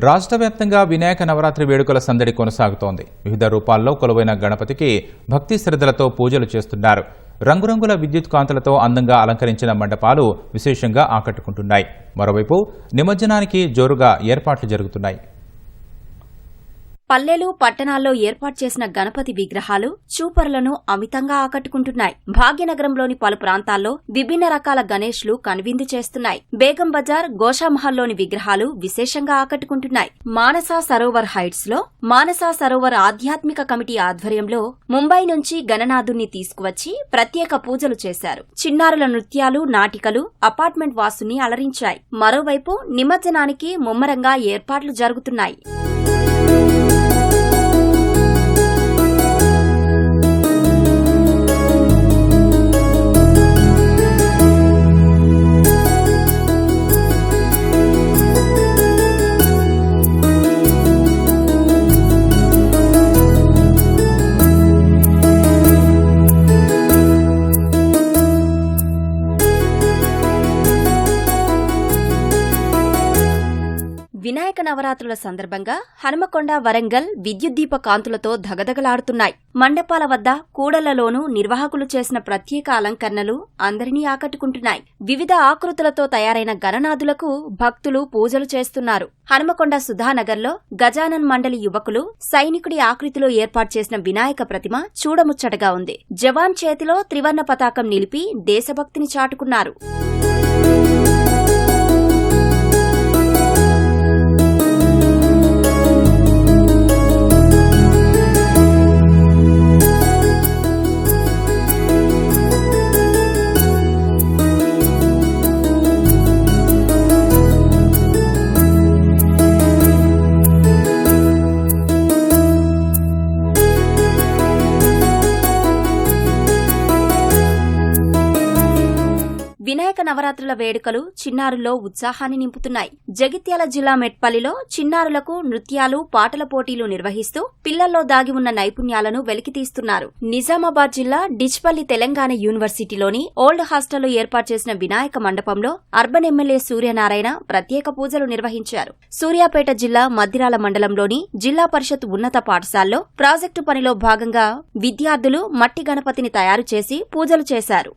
రాష్ట్ర వ్యాప్తంగా వినాయక నవరాత్రి వేడుకల సందడి కొనసాగుతోంది. వివిధ రూపాల్లో కొలువైన గణపతికి భక్తి శ్రద్ధలతో పూజలు చేస్తున్నారు. రంగురంగుల విద్యుత్ కాంతులతో అందంగా అలంకరించిన మండపాలు విశేషంగా ఆకట్టుకుంటున్నాయి. మరోవైపు నిమజ్జనానికి జోరుగా ఏర్పాట్లు జరుగుతున్నాయి. పల్లెలు, పట్టణాల్లో ఏర్పాటు చేసిన గణపతి విగ్రహాలు చూపరులను అమితంగా ఆకట్టుకుంటున్నాయి. భాగ్యనగరంలోని పలు ప్రాంతాల్లో విభిన్న రకాల గణేష్లు కనువిందు చేస్తున్నాయి. బేగం బజార్, గోషామహల్లోని విగ్రహాలు విశేషంగా ఆకట్టుకుంటున్నాయి. మానసా సరోవర్ హైట్స్ లో మానసా సరోవర్ ఆధ్యాత్మిక కమిటీ ఆధ్వర్యంలో ముంబై నుంచి గణనాథుణ్ణి తీసుకువచ్చి ప్రత్యేక పూజలు చేశారు. చిన్నారుల నృత్యాలు, నాటికలు అపార్ట్మెంట్ వాసుని అలరించాయి. మరోవైపు నిమజ్జనానికి ముమ్మరంగా ఏర్పాట్లు జరుగుతున్నాయి. వినాయక నవరాత్రుల సందర్భంగా హనుమకొండ, వరంగల్ విద్యుత్ దీప కాంతులతో ధగధగలాడుతున్నాయి. మండపాల వద్ద, కూడళ్లలోనూ నిర్వాహకులు చేసిన ప్రత్యేక అలంకరణలు అందరినీ ఆకట్టుకుంటున్నాయి. వివిధ ఆకృతులతో తయారైన గణనాథులకు భక్తులు పూజలు చేస్తున్నారు. హనుమకొండ సుధానగర్లో గజానన్ మండలి యువకులు సైనికుడి ఆకృతిలో ఏర్పాటు చేసిన వినాయక ప్రతిమ చూడముచ్చటగా ఉంది. జవాన్ చేతిలో త్రివర్ణ పతాకం నిలిపి దేశభక్తిని చాటుకున్నారు. వినాయక నవరాత్రుల వేడుకలు చిన్నారుల్లో ఉత్సాహాన్ని నింపుతున్నాయి. జగిత్యాల జిల్లా మెట్పల్లిలో చిన్నారులకు నృత్యాలు, పాటల పోటీలు నిర్వహిస్తూ పిల్లల్లో దాగి ఉన్న నైపుణ్యాలను వెలికితీస్తున్నారు. నిజామాబాద్ జిల్లా డిచ్పల్లి తెలంగాణ యూనివర్సిటీలోని ఓల్డ్ హాస్టల్లో ఏర్పాటు చేసిన వినాయక మండపంలో అర్బన్ ఎమ్మెల్యే సూర్యనారాయణ ప్రత్యేక పూజలు నిర్వహించారు. సూర్యాపేట జిల్లా మద్దిరాల మండలంలోని జిల్లా పరిషత్ ఉన్నత పాఠశాలలో ప్రాజెక్టు పనిలో భాగంగా విద్యార్థులు మట్టి గణపతిని తయారు చేసి పూజలు చేశారు.